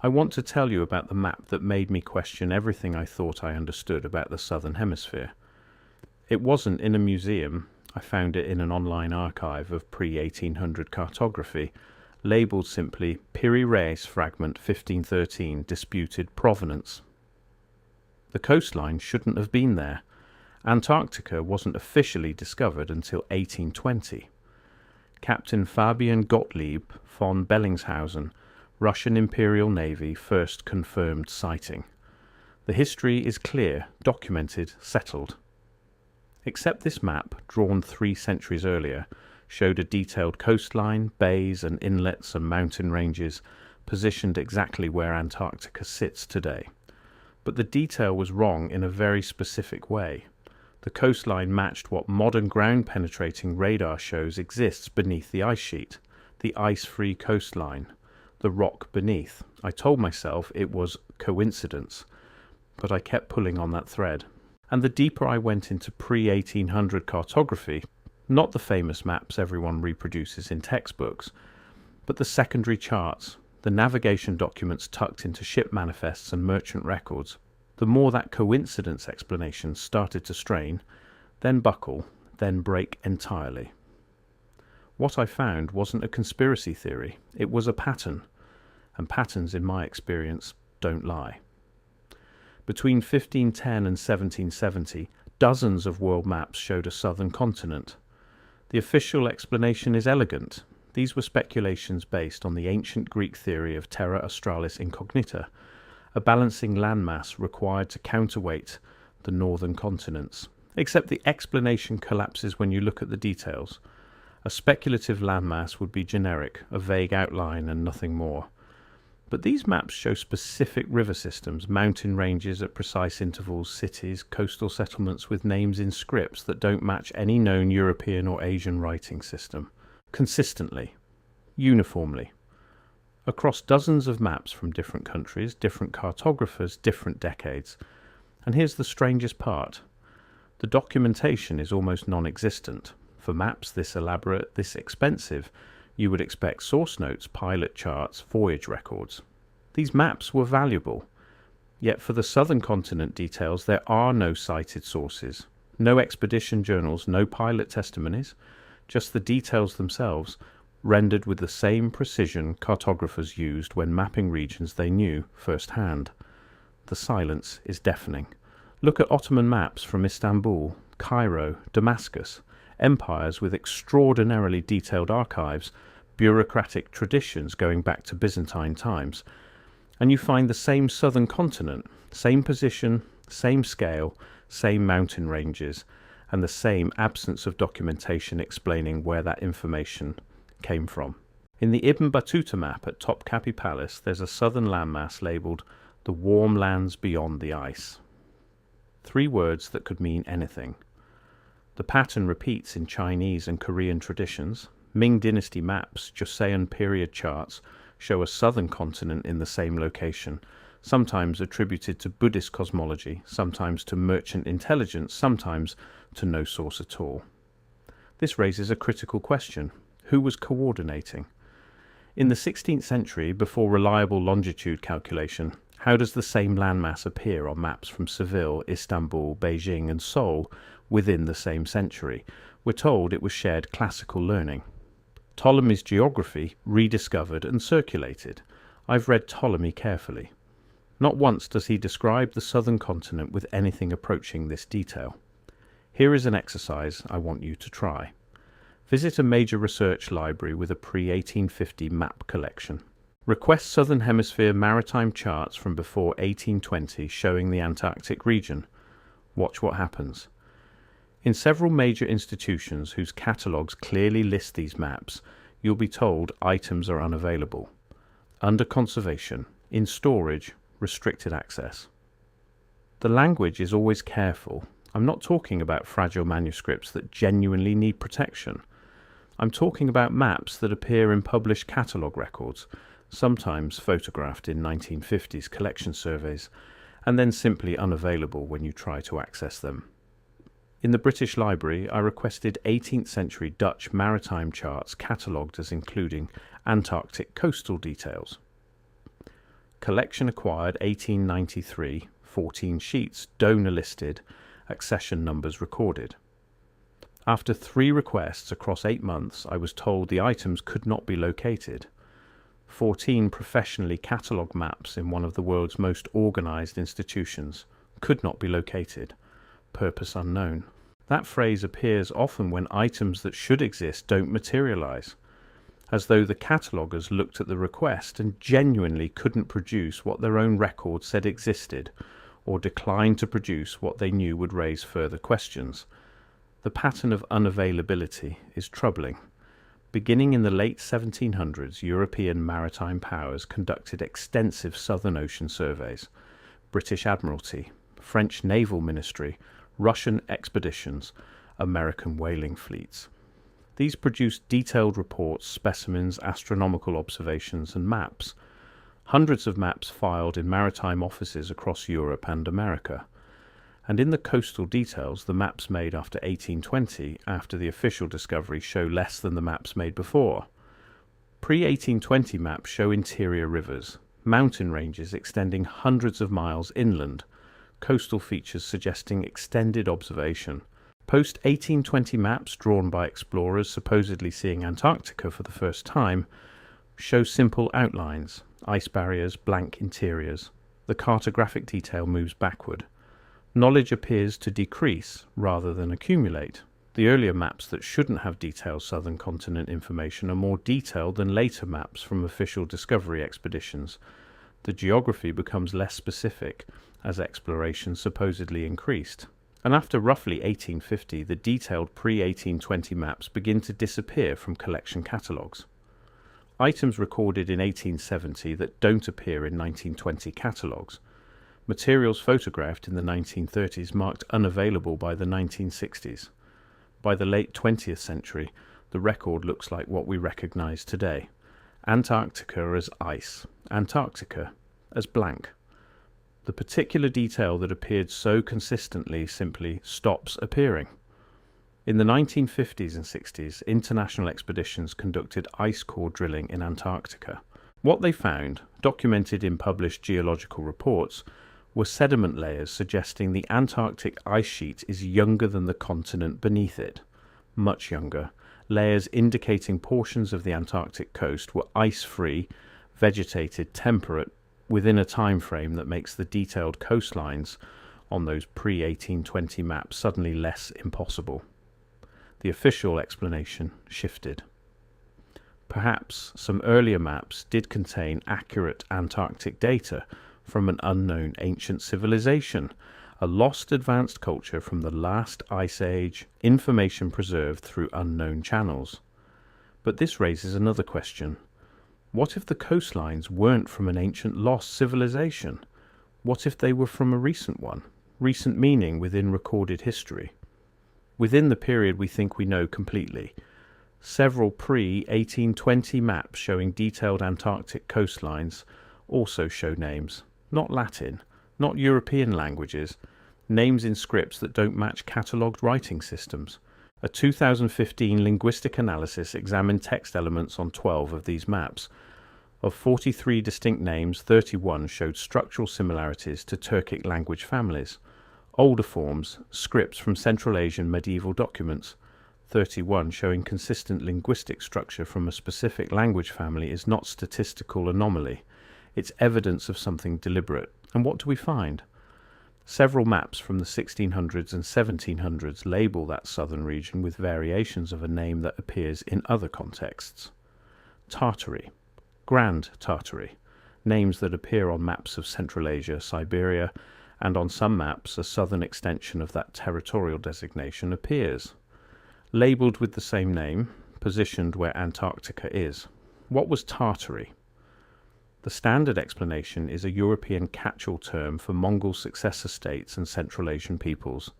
I want to tell you about the map that made me question everything I thought I understood about the Southern Hemisphere. It wasn't in a museum. I found it in an online archive of pre-1800 cartography, labelled simply Piri Reis Fragment 1513 Disputed Provenance. The coastline shouldn't have been there. Antarctica wasn't officially discovered until 1820. Captain Fabian Gottlieb von Bellingshausen, Russian Imperial Navy, first confirmed sighting. The history is clear, documented, settled. Except this map, drawn 3 centuries earlier, showed a detailed coastline, bays and inlets and mountain ranges, positioned exactly where Antarctica sits today. But the detail was wrong in a very specific way. The coastline matched what modern ground-penetrating radar shows exists beneath the ice sheet, the ice-free coastline, the rock beneath. I told myself it was coincidence, but I kept pulling on that thread. And the deeper I went into pre-1800 cartography, not the famous maps everyone reproduces in textbooks, but the secondary charts, the navigation documents tucked into ship manifests and merchant records, the more that coincidence explanation started to strain, then buckle, then break entirely. What I found wasn't a conspiracy theory, it was a pattern, and patterns, in my experience, don't lie. Between 1510 and 1770, dozens of world maps showed a southern continent. The official explanation is elegant. These were speculations based on the ancient Greek theory of terra australis incognita, a balancing landmass required to counterweight the northern continents. Except the explanation collapses when you look at the details. A speculative landmass would be generic, a vague outline and nothing more. But these maps show specific river systems, mountain ranges at precise intervals, cities, coastal settlements with names in scripts that don't match any known European or Asian writing system. Consistently. Uniformly. Across dozens of maps from different countries, different cartographers, different decades. And here's the strangest part. The documentation is almost non-existent. For maps this elaborate, this expensive, you would expect source notes, pilot charts, voyage records. These maps were valuable. Yet for the southern continent details there are no cited sources, no expedition journals, no pilot testimonies, just the details themselves, rendered with the same precision cartographers used when mapping regions they knew firsthand. The silence is deafening. Look at Ottoman maps from Istanbul, Cairo, Damascus, empires with extraordinarily detailed archives, bureaucratic traditions going back to Byzantine times, and you find the same southern continent, same position, same scale, same mountain ranges, and the same absence of documentation explaining where that information came from. In the Ibn Battuta map at Topkapi Palace, there's a southern landmass labelled the warm lands beyond the ice. 3 words that could mean anything. The pattern repeats in Chinese and Korean traditions. Ming Dynasty maps, Joseon period charts, show a southern continent in the same location, sometimes attributed to Buddhist cosmology, sometimes to merchant intelligence, sometimes to no source at all. This raises a critical question. Who was coordinating? In the 16th century, before reliable longitude calculation, how does the same landmass appear on maps from Seville, Istanbul, Beijing and Seoul within the same century? We're told it was shared classical learning. Ptolemy's geography rediscovered and circulated. I've read Ptolemy carefully. Not once does he describe the southern continent with anything approaching this detail. Here is an exercise I want you to try. Visit a major research library with a pre-1850 map collection. Request Southern Hemisphere maritime charts from before 1820 showing the Antarctic region. Watch what happens. In several major institutions whose catalogues clearly list these maps, you'll be told items are unavailable. Under conservation, in storage, restricted access. The language is always careful. I'm not talking about fragile manuscripts that genuinely need protection. I'm talking about maps that appear in published catalogue records, sometimes photographed in 1950s collection surveys, and then simply unavailable when you try to access them. In the British Library, I requested 18th century Dutch maritime charts catalogued as including Antarctic coastal details. Collection acquired 1893, 14 sheets, donor listed, accession numbers recorded. After 3 requests across 8 months, I was told the items could not be located. 14 professionally catalogued maps in one of the world's most organised institutions could not be located. Purpose unknown. That phrase appears often when items that should exist don't materialise, as though the cataloguers looked at the request and genuinely couldn't produce what their own record said existed, or declined to produce what they knew would raise further questions. The pattern of unavailability is troubling. Beginning in the late 1700s, European maritime powers conducted extensive Southern Ocean surveys. British Admiralty, French Naval Ministry, Russian expeditions, American whaling fleets. These produced detailed reports, specimens, astronomical observations, and maps. Hundreds of maps filed in maritime offices across Europe and America. And in the coastal details, the maps made after 1820, after the official discovery, show less than the maps made before. Pre-1820 maps show interior rivers, mountain ranges extending hundreds of miles inland, coastal features suggesting extended observation. Post-1820 maps drawn by explorers supposedly seeing Antarctica for the first time show simple outlines, ice barriers, blank interiors. The cartographic detail moves backward. Knowledge appears to decrease rather than accumulate. The earlier maps that shouldn't have detailed southern continent information are more detailed than later maps from official discovery expeditions. The geography becomes less specific as exploration supposedly increased. And after roughly 1850, the detailed pre-1820 maps begin to disappear from collection catalogues. Items recorded in 1870 that don't appear in 1920 catalogues. Materials photographed in the 1930s marked unavailable by the 1960s. By the late 20th century, the record looks like what we recognize today. Antarctica as ice, Antarctica as blank. The particular detail that appeared so consistently simply stops appearing. In the 1950s and 60s, international expeditions conducted ice core drilling in Antarctica. What they found, documented in published geological reports, were sediment layers suggesting the Antarctic ice sheet is younger than the continent beneath it. Much younger. Layers indicating portions of the Antarctic coast were ice-free, vegetated, temperate, within a time frame that makes the detailed coastlines on those pre-1820 maps suddenly less impossible. The official explanation shifted. Perhaps some earlier maps did contain accurate Antarctic data from an unknown ancient civilization, a lost advanced culture from the last ice age, information preserved through unknown channels. But this raises another question. What if the coastlines weren't from an ancient lost civilization? What if they were from a recent one? Recent meaning within recorded history. Within the period we think we know completely. Several pre-1820 maps showing detailed Antarctic coastlines also show names. Not Latin, not European languages, names in scripts that don't match catalogued writing systems. A 2015 linguistic analysis examined text elements on 12 of these maps. Of 43 distinct names, 31 showed structural similarities to Turkic language families. Older forms, scripts from Central Asian medieval documents. 31 showing consistent linguistic structure from a specific language family is not statistical anomaly. It's evidence of something deliberate. And what do we find? Several maps from the 1600s and 1700s label that southern region with variations of a name that appears in other contexts. Tartary, Grand Tartary, names that appear on maps of Central Asia, Siberia, and on some maps a southern extension of that territorial designation appears. Labelled with the same name, positioned where Antarctica is. What was Tartary? The standard explanation is a European catch-all term for Mongol successor states and Central Asian peoples.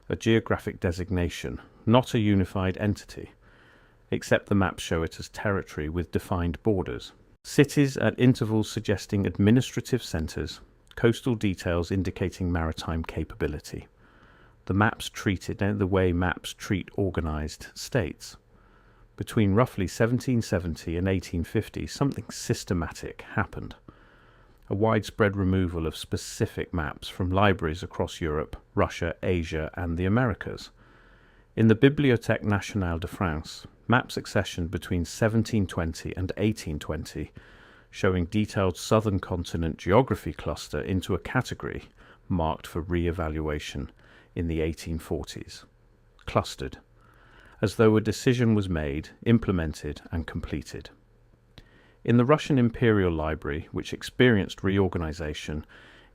A geographic designation, not a unified entity, except the maps show it as territory with defined borders. Cities at intervals suggesting administrative centres, coastal details indicating maritime capability. The maps treated the way maps treat organised states. Between roughly 1770 and 1850, something systematic happened. a widespread removal of specific maps from libraries across Europe, Russia, Asia, and the Americas. In the Bibliothèque Nationale de France, maps accessioned between 1720 and 1820, showing detailed southern continent geography cluster into a category marked for re-evaluation in the 1840s. Clustered, as though a decision was made, implemented, and completed. In the Russian Imperial Library, which experienced reorganization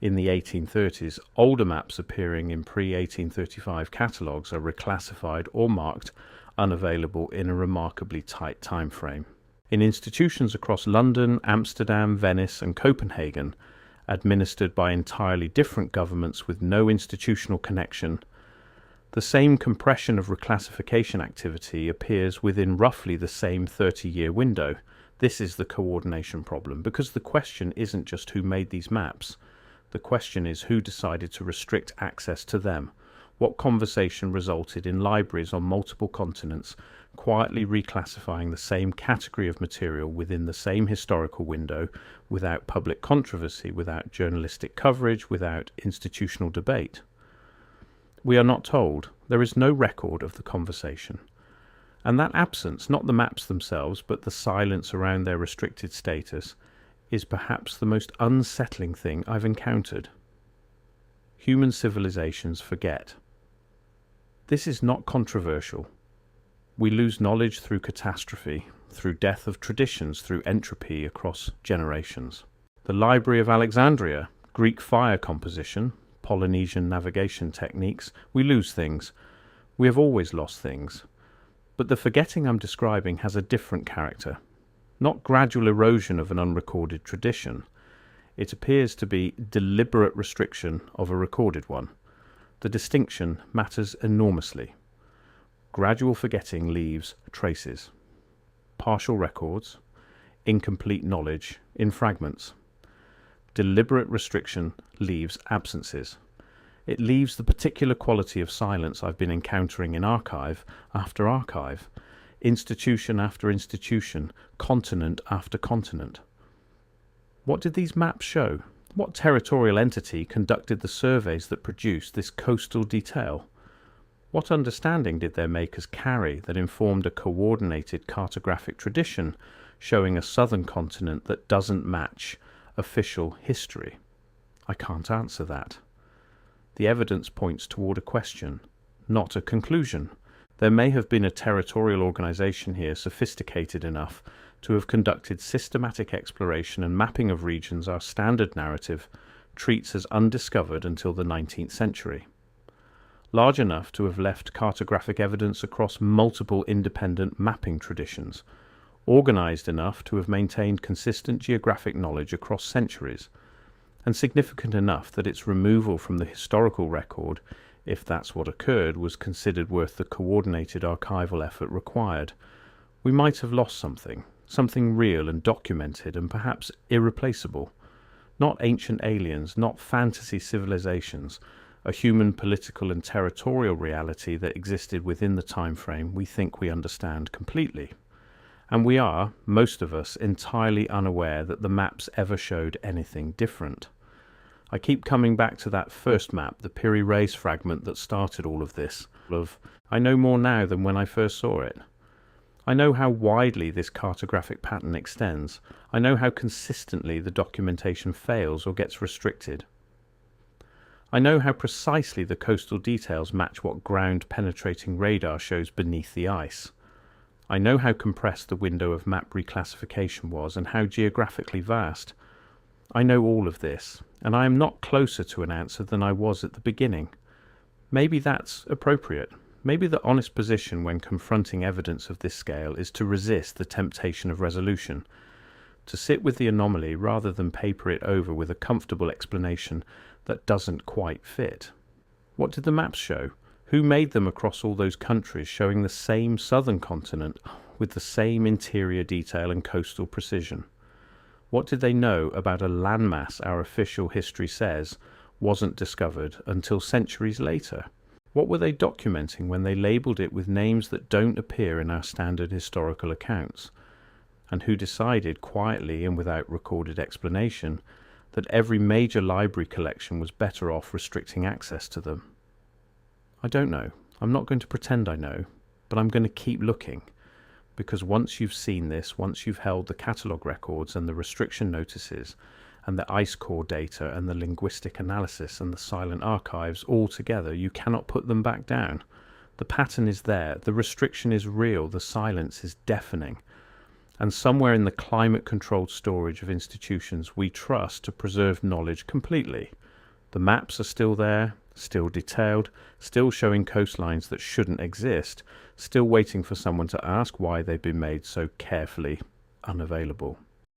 in the 1830s, older maps appearing in pre-1835 catalogues are reclassified or marked unavailable in a remarkably tight time frame. In institutions across London, Amsterdam, Venice, and Copenhagen, administered by entirely different governments with no institutional connection, the same compression of reclassification activity appears within roughly the same 30-year window. This is the coordination problem, because the question isn't just who made these maps. The question is who decided to restrict access to them. What conversation resulted in libraries on multiple continents quietly reclassifying the same category of material within the same historical window without public controversy, without journalistic coverage, without institutional debate? We are not told. There is no record of the conversation. And that absence, not the maps themselves, but the silence around their restricted status, is perhaps the most unsettling thing I've encountered. Human civilizations forget. This is not controversial. We lose knowledge through catastrophe, through death of traditions, through entropy across generations. The Library of Alexandria, Greek fire composition, Polynesian navigation techniques, we lose things. We have always lost things. But the forgetting I'm describing has a different character. Not gradual erosion of an unrecorded tradition. It appears to be deliberate restriction of a recorded one. The distinction matters enormously. Gradual forgetting leaves traces. Partial records, incomplete knowledge in fragments. Deliberate restriction leaves absences. It leaves the particular quality of silence I've been encountering in archive after archive, institution after institution, continent after continent. What did these maps show? What territorial entity conducted the surveys that produced this coastal detail? What understanding did their makers carry that informed a coordinated cartographic tradition showing a southern continent that doesn't match official history? I can't answer that. The evidence points toward a question, not a conclusion. There may have been a territorial organization here sophisticated enough to have conducted systematic exploration and mapping of regions our standard narrative treats as undiscovered until the 19th century. Large enough to have left cartographic evidence across multiple independent mapping traditions, organized enough to have maintained consistent geographic knowledge across centuries, and significant enough that its removal from the historical record, if that's what occurred, was considered worth the coordinated archival effort required. We might have lost something real and documented and perhaps irreplaceable. Not ancient aliens, not fantasy civilizations, a human political and territorial reality that existed within the time frame we think we understand completely. And we are, most of us, entirely unaware that the maps ever showed anything different. I keep coming back to that first map, the Piri Reis fragment that started all of this. I know more now than when I first saw it. I know how widely this cartographic pattern extends. I know how consistently the documentation fails or gets restricted. I know how precisely the coastal details match what ground-penetrating radar shows beneath the ice. I know how compressed the window of map reclassification was and how geographically vast. I know all of this, and I am not closer to an answer than I was at the beginning. Maybe that's appropriate. Maybe the honest position when confronting evidence of this scale is to resist the temptation of resolution, to sit with the anomaly rather than paper it over with a comfortable explanation that doesn't quite fit. What did the maps show? Who made them across all those countries, showing the same southern continent with the same interior detail and coastal precision? What did they know about a landmass our official history says wasn't discovered until centuries later? What were they documenting when they labelled it with names that don't appear in our standard historical accounts? And who decided quietly and without recorded explanation that every major library collection was better off restricting access to them? I don't know. I'm not going to pretend I know, but I'm going to keep looking, because once you've seen this, once you've held the catalogue records and the restriction notices and the ice core data and the linguistic analysis and the silent archives all together, you cannot put them back down. The pattern is there, the restriction is real, the silence is deafening. And somewhere in the climate-controlled storage of institutions we trust to preserve knowledge completely. The maps are still there, still detailed, still showing coastlines that shouldn't exist, still waiting for someone to ask why they've been made so carefully unavailable.